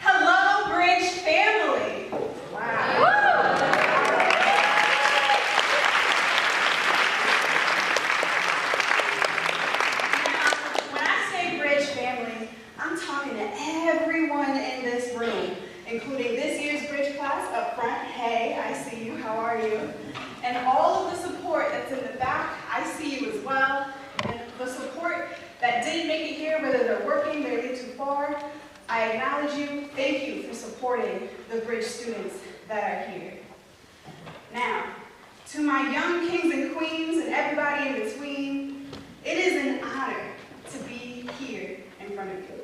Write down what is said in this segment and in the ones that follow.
Hello, Bridge family. Wow. Now, when I say Bridge family, I'm talking to everyone in this room, including this year's Bridge class up front. Hey, I see you. How are you? And all of the support that's in the back, I see you as well. And the support that didn't make it here, whether they're working, they're too far, I acknowledge you. Thank you for supporting the Bridge students that are here. Now, to my young kings and queens and everybody in between, it is an honor to be here in front of you.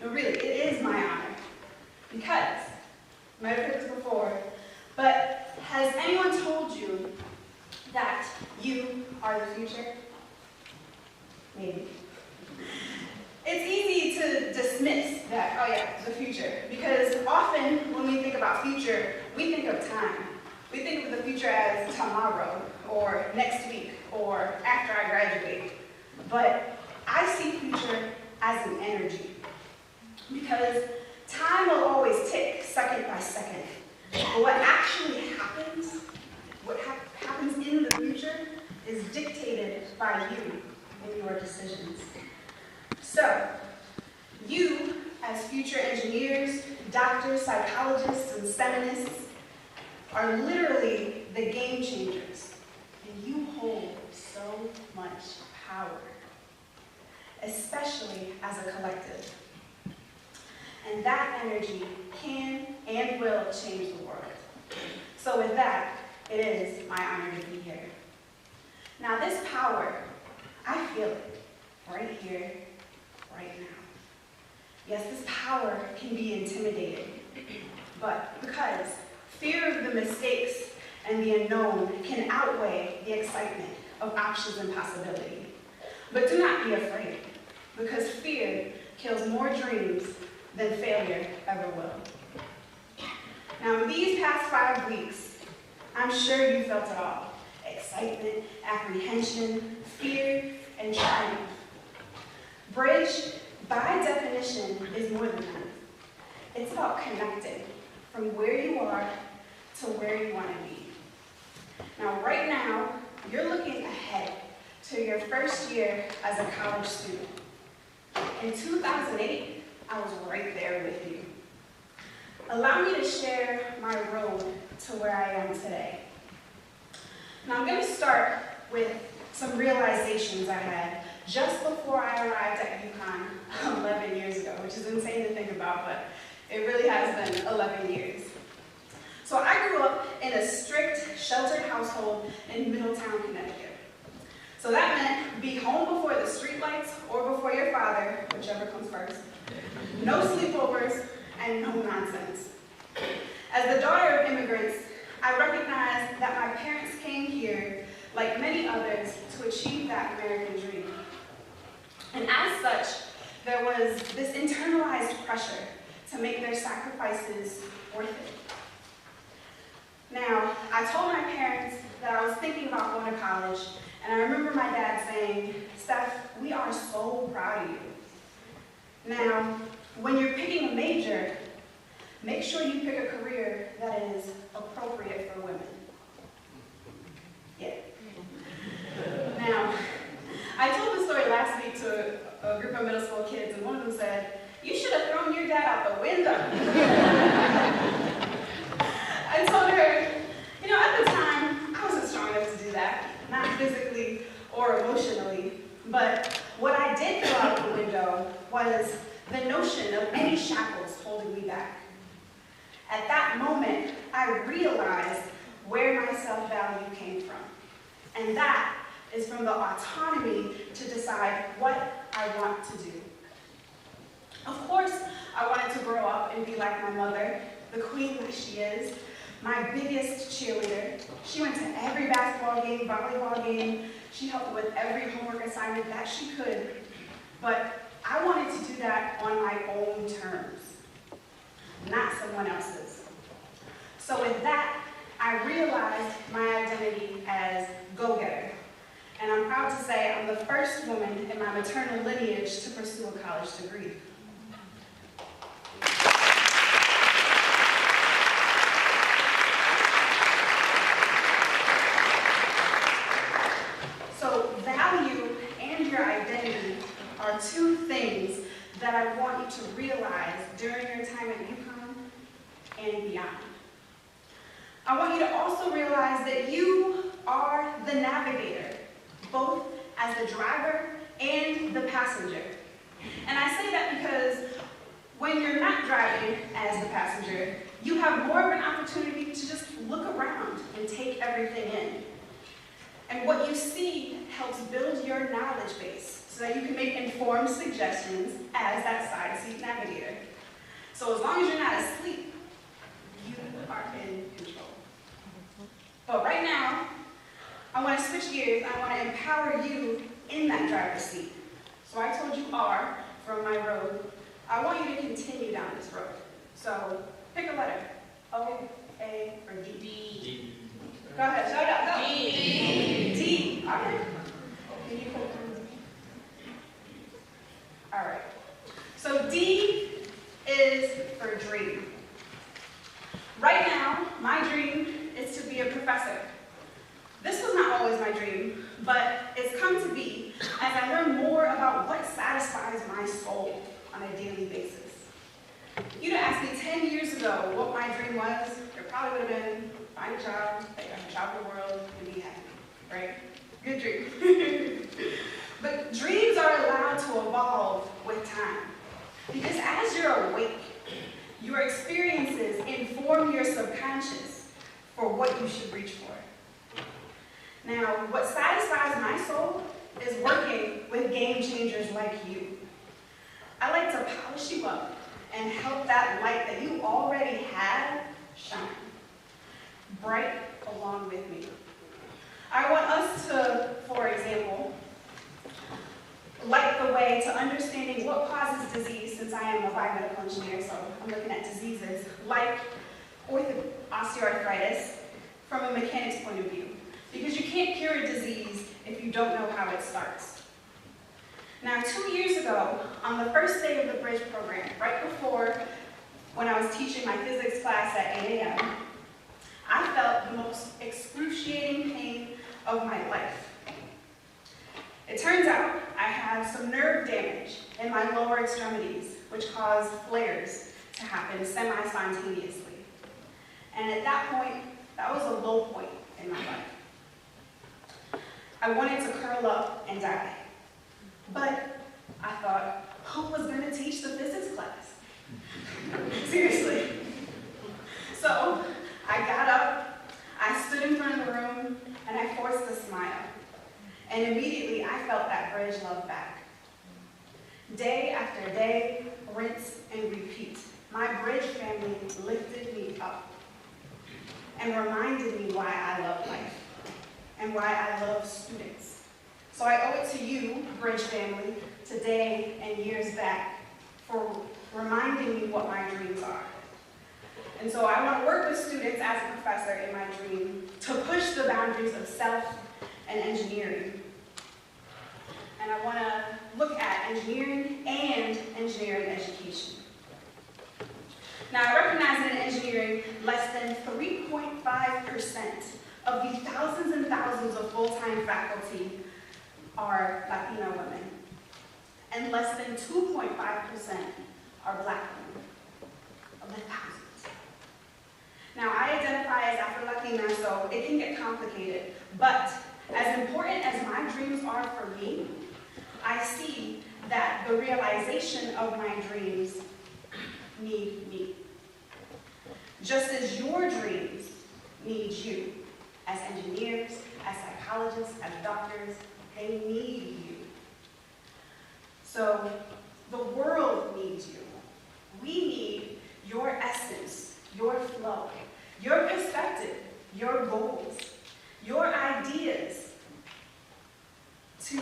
No, really, it is my honor. Because, I might have heard this before, but has anyone told you that you are the future? Maybe. It's easy to dismiss that, oh yeah, the future, because often when we think about future, we think of time. We think of the future as tomorrow, or next week, or after I graduate. But I see future as an energy, because time will always tick second by second. But what actually happens, what happens in the future, is dictated by you and your decisions. So, you, as future engineers, doctors, psychologists, and STEMists, are literally the game changers, and you hold so much power, especially as a collective. And that energy can and will change the world. So with that, it is my honor to be here. Now this power, I feel it right here, right now. Yes, this power can be intimidating, but because fear of the mistakes and the unknown can outweigh the excitement of options and possibility. But do not be afraid, because fear kills more dreams than failure ever will. Now, in these past 5 weeks, I'm sure you felt it all. Excitement, apprehension, fear, and triumph. Bridge, by definition, is more than that. It's about connecting from where you are to where you want to be. Now, right now, you're looking ahead to your first year as a college student. In 2008, I was right there with you. Allow me to share my road to where I am today. Now, I'm going to start with some realizations I had just before I arrived at UConn 11 years ago, which is insane to think about, but it really has been 11 years. So I grew up in a strict, sheltered household in Middletown, Connecticut. So that meant be home before the streetlights or before your father, whichever comes first. No sleepovers and no nonsense. As the daughter of immigrants, I recognized that my parents came here, like many others, to achieve that American dream. And as such, there was this internalized pressure to make their sacrifices worth it. Now, I told my parents that I was thinking about going to college, and I remember my dad saying, "Steph, we are so proud of you." Now, when you're picking a major, make sure you pick a career that is appropriate for women. Yeah. Now, I told this story last week to a group of middle school kids, and one of them said, "You should have thrown your dad out the window." I told her, you know, at the time, I wasn't strong enough to do that, not physically or emotionally, but what I did throw out the window was the notion of any shackles holding me back. At that moment, I realized where my self-value came from, and that is from the autonomy to decide what I want to do. Of course, I wanted to grow up and be like my mother, the queen that she is, my biggest cheerleader. She went to every basketball game, volleyball game. She helped with every homework assignment that she could. But I wanted to do that on my own terms, not someone else's. So with that, I realized my identity as go-getter. And I'm proud to say I'm the first woman in my maternal lineage to pursue a college degree. your time at UConn and beyond. I want you to also realize that you are the navigator, both as the driver and the passenger. And I say that because when you're not driving as the passenger, you have more of an opportunity to just look around and take everything in. And what you see helps build your knowledge base so that you can make informed suggestions as that side seat navigator. So as long as you're not asleep, you are in control. But right now, I want to switch gears. I want to empower you in that driver's seat. So I told you R from my road. I want you to continue down this road. So pick a letter. O, A, or D? D. Go ahead, shout it out. Go. D. D. Okay. Can you put all right. So D is for dream. Right now, my dream is to be a professor. This was not always my dream, but it's come to be as I learn more about what satisfies my soul on a daily basis. If you'd have asked me 10 years ago what my dream was, it probably would have been find a job, travel the world, and be happy, right? Good dream. But dreams are allowed to evolve with time. Because as you're awake, your experiences inform your subconscious for what you should reach for. Now, what satisfies my soul is working with game changers like you. I like to polish you up and help that light that you already have shine bright along with me. I want us to, for example, light the way to understanding what causes disease, since I am a biomedical engineer, so I'm looking at diseases like osteoarthritis from a mechanics point of view. Because you can't cure a disease if you don't know how it starts. Now, 2 years ago, on the first day of the Bridge program, right before when I was teaching my physics class at 8 a.m., I felt the most excruciating pain of my life. It turns out I have some nerve damage in my lower extremities, which caused flares to happen semi-spontaneously. And at that point, that was a low point in my life. I wanted to curl up and die. But I thought, who was going to teach the physics class? Seriously. So I got up, I stood in front of the room, and I forced a smile. And immediately I felt that bridge love back. Day after day, rinse and repeat. My bridge family lifted me up and reminded me why I love life and why I love students. So I owe it to you, Bridge family, today and years back for reminding me what my dreams are. And so I want to work with students as a professor in my dream to push the boundaries of self and engineering. And I want to look at engineering and engineering education. Now, I recognize that in engineering, less than 3.5% of the thousands and thousands of full-time faculty are Latino women, and less than 2.5% are Black women, of the thousands. Now, I identify as Afro-Latina, so it can get complicated, but as important as my dreams are for me, I see that the realization of my dreams need me. Just as your dreams need you, as engineers, as psychologists, as doctors, they need you. So the world needs you. We need your essence, your flow, your perspective, your goals, your ideas to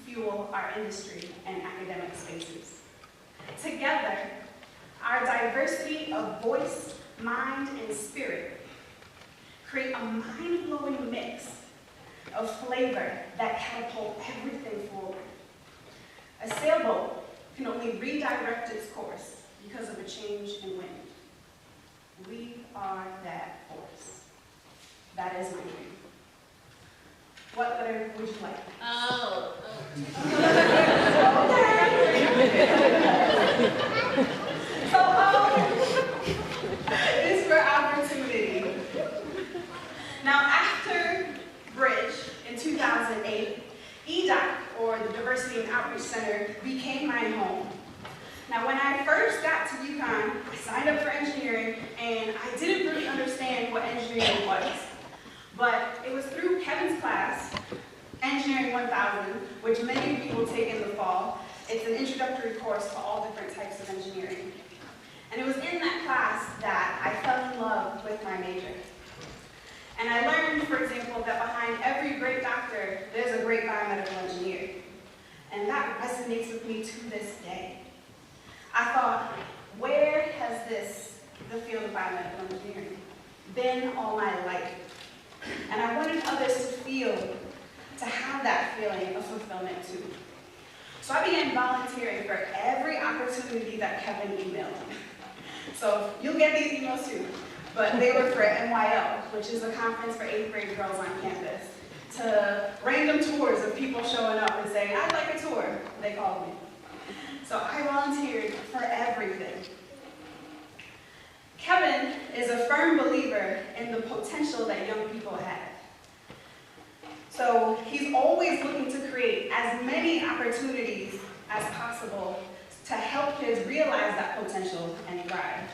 fuel our industry and academic spaces. Together, our diversity of voice, mind, and spirit create a mind-blowing mix of flavor that catapult everything forward. A sailboat can only redirect its course because of a change in wind. We are that force. That is my dream. What letter would you like? Oh. So, Engineering 1000, which many of you will take in the fall. It's an introductory course to all different types of engineering. And it was in that class that I fell in love with my major. And I learned, for example, that behind every great doctor, there's a great biomedical engineer. And that resonates with me to this day. I thought, where has the field of biomedical engineering, been all my life? And I wanted others to have that feeling of fulfillment too. So I began volunteering for every opportunity that Kevin emailed me. So you'll get these emails too, but they were for NYL, which is a conference for 8th grade girls on campus, to random tours of people showing up and saying, I'd like a tour. They called me. So I volunteered for everything. Kevin is a firm believer in the potential that young people have. So he's always looking to create as many opportunities as possible to help kids realize that potential and thrive.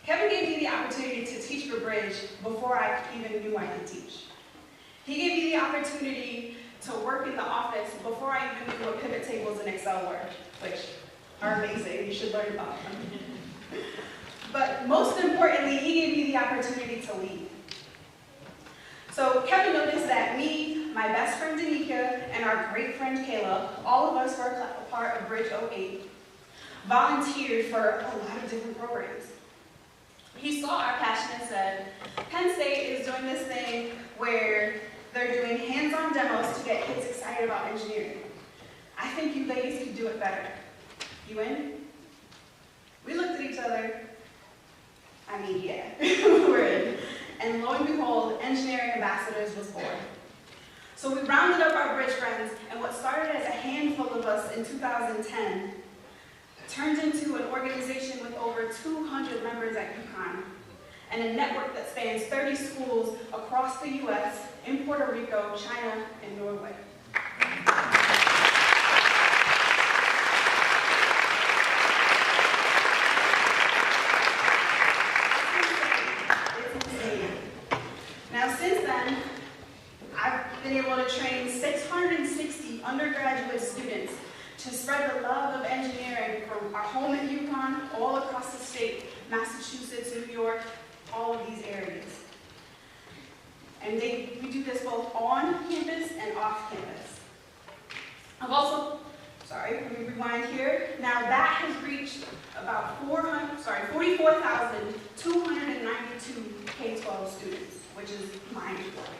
Kevin gave me the opportunity to teach for Bridge before I even knew I could teach. He gave me the opportunity to work in the office before I even knew what pivot tables and Excel were, which are amazing. You should learn about them. But most importantly, he gave me the opportunity to lead. So Kevin noticed that me, my best friend Danica, and our great friend Kayla, all of us were a part of Bridge 08, volunteered for a lot of different programs. He saw our passion and said, Penn State is doing this thing where they're doing hands-on demos to get kids excited about engineering. I think you ladies could do it better. You in? We looked at each other. I mean, yeah, we're in. And lo and behold, Engineering Ambassadors was born. So we rounded up our Bridge friends, and what started as a handful of us in 2010 turned into an organization with over 200 members at UConn, and a network that spans 30 schools across the US, in Puerto Rico, China, and Norway. Now, since then, I've been able to train 660 undergraduate students to spread the love of engineering from our home at UConn all across the state, Massachusetts, New York, all of these areas. And we do this both on campus and off campus. I've also, let me rewind here. Now that has reached about 44,292 K-12 students, which is mind-blowing.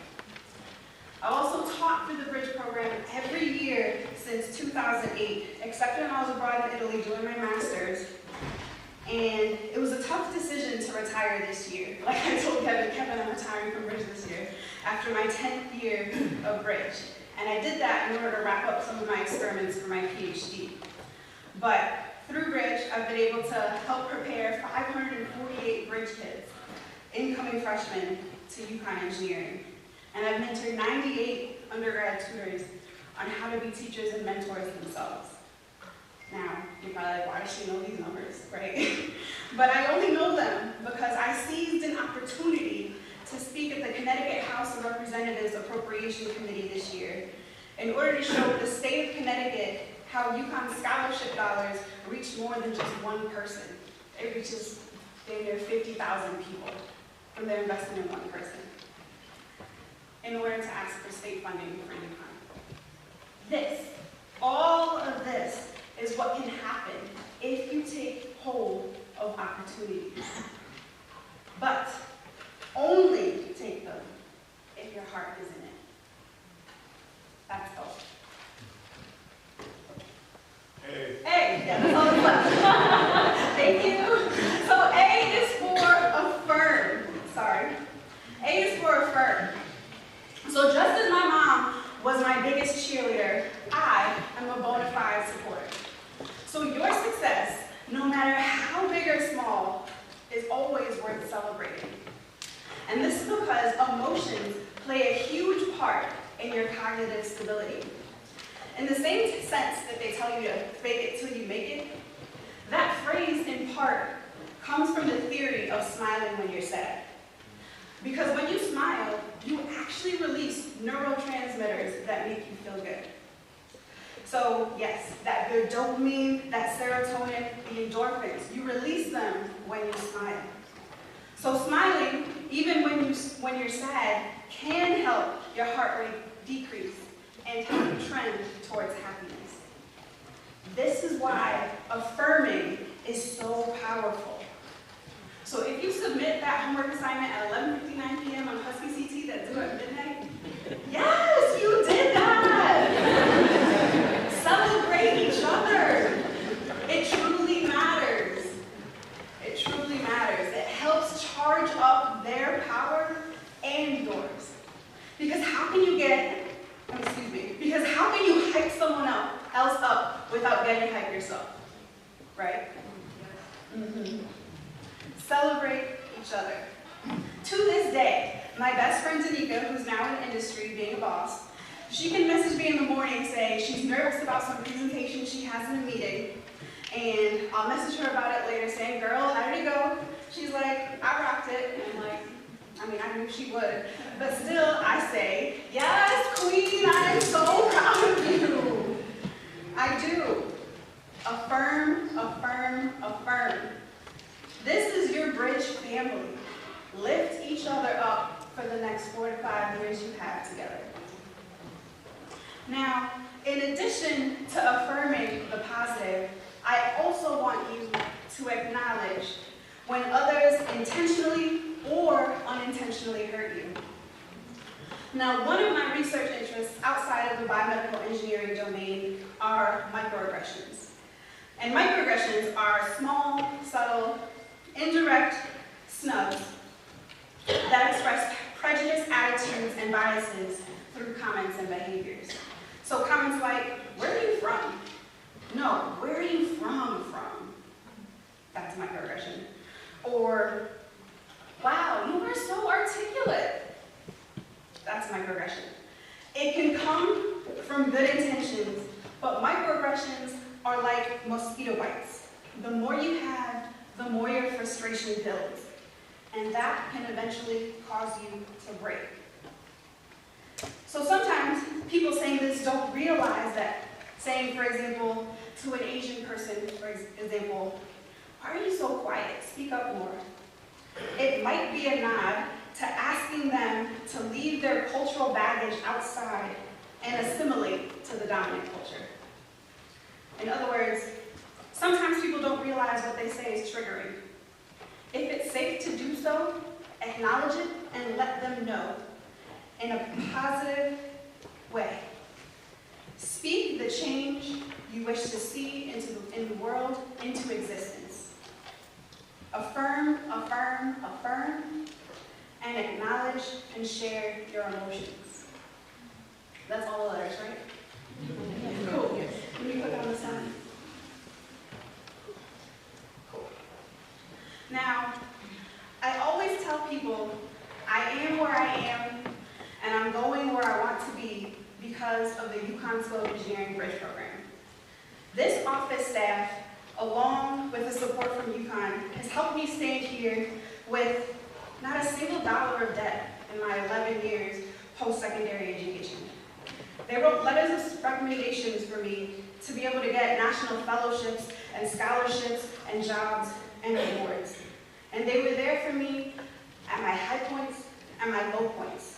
I've also taught through the Bridge program every year since 2008, except when I was abroad in Italy doing my master's. And it was a tough decision to retire this year. Like I told Kevin, I'm retiring from Bridge this year, after my 10th year of Bridge. And I did that in order to wrap up some of my experiments for my PhD. But through Bridge, I've been able to help prepare 548 Bridge kids, incoming freshmen, to UConn Engineering. And I've mentored 98 undergrad tutors on how to be teachers and mentors themselves. Now, you're probably like, why does she know these numbers, right? But I only know them because I seized an opportunity to speak at the Connecticut House of Representatives Appropriation Committee this year in order to show the state of Connecticut how UConn scholarship dollars reach more than just one person. It reaches damn near 50,000 people from their investment in one person in order to ask for state funding for UConn. All of this, is what can happen if you take hold of opportunities. But only take them if your heart is in it. That's all. Hey. A, yeah, that's all that's left. Thank you. So A is for affirm. A is for affirm. So just as my mom was my biggest cheerleader, I am a bona fide supporter. So your success, no matter how big or small, is always worth celebrating. And this is because emotions play a huge part in your cognitive stability. In the same sense that they tell you to fake it till you make it, that phrase in part comes from the theory of smiling when you're sad. Because when you smile, you actually release neurotransmitters that make you feel good. So yes, that good dopamine, that serotonin, the endorphins, you release them when you smile. So smiling, even when you're sad, can help your heart rate decrease and help you trend towards happiness. This is why affirming is so powerful. So if you submit that homework assignment at 11:59 p.m. on Husky CT that's due at midnight, yes, you did that! Celebrate each other. It truly matters. It truly matters. It helps charge up their power and yours. Because how can you hype someone else up without getting hyped yourself? Right? Mm-hmm. Celebrate each other. To this day, my best friend Danica, who's now in industry being a boss, she can message me in the morning saying she's nervous about some presentation she has in a meeting, and I'll message her about it later saying, girl, how did it go? She's like, I rocked it. And I'm like, I knew she would. But still, I say, yes, queen, I am so proud of you. I do. Affirm, affirm, affirm. This is your bridge family. Lift each other up for the next 4 to 5 years you have together. Now, in addition to affirming the positive, I also want you to acknowledge when others intentionally or unintentionally hurt you. Now, one of my research interests outside of the biomedical engineering domain are microaggressions. And microaggressions are small, subtle, indirect snubs that express prejudice, attitudes, and biases through comments and behaviors. So comments like, where are you from? No, where are you from? That's a microaggression. Or, wow, you are so articulate. That's a microaggression. It can come from good intentions, but microaggressions are like mosquito bites. The more you have, the more your frustration builds. And that can eventually cause you to break. So sometimes people saying this don't realize that saying, for example, to an Asian person, for example, why are you so quiet? Speak up more. It might be a nod to asking them to leave their cultural baggage outside and assimilate to the dominant culture. In other words, sometimes people don't realize what they say is triggering. If it's safe to do so, acknowledge it and let them know in a positive way. Speak the change you wish to see in the world into existence. Affirm, affirm, affirm, and acknowledge and share your emotions. That's all the letters, right? Cool. Let me put down the sign. Cool. Now, I always tell people I am where I am and I'm going where I want to be because of the UConn School of Engineering Bridge Program. This office staff, along with the support from UConn, has helped me stand here with not a single dollar of debt in my 11 years post-secondary education. They wrote letters of recommendations for me to be able to get national fellowships and scholarships and jobs and awards. And they were there for me at my high points and my low points.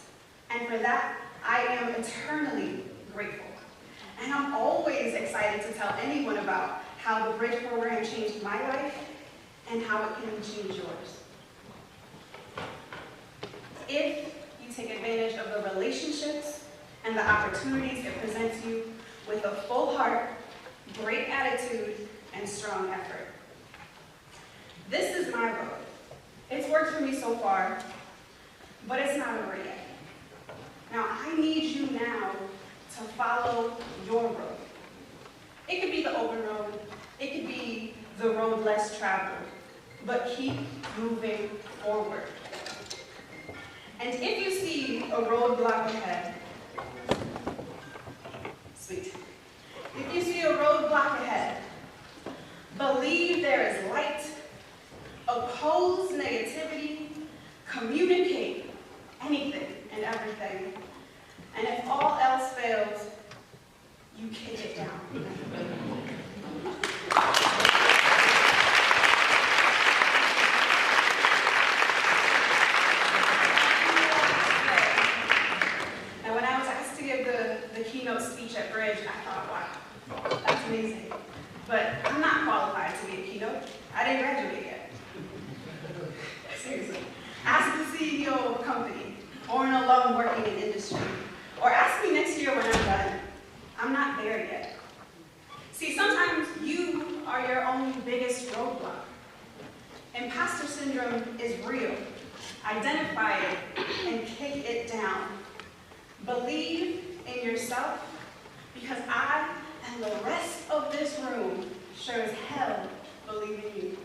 And for that, I am eternally grateful. And I'm always excited to tell anyone about how the Bridge program changed my life and how it can change yours. If you take advantage of the relationships and the opportunities it presents you with a full heart, great attitude, and strong effort. This is my road. It's worked for me so far, but it's not over yet. Now, I need you now to follow your road. It could be the open road, it could be the road less traveled, but keep moving forward. And if you see a roadblock ahead, sweet. If you see a roadblock ahead, believe there is light, oppose negativity, communicate anything and everything, And if all else fails, you kick it down. And when I was asked to give the keynote speech at Bridge, I thought, wow, that's amazing. But I'm not qualified to be a keynote. I didn't graduate yet. Seriously. Ask the CEO of a company, or an alum working in industry, or ask me next year when I'm done. I'm not there yet. See, sometimes you are your own biggest roadblock. Imposter syndrome is real. Identify it and kick it down. Believe in yourself, because I and the rest of this room sure as hell believe in you.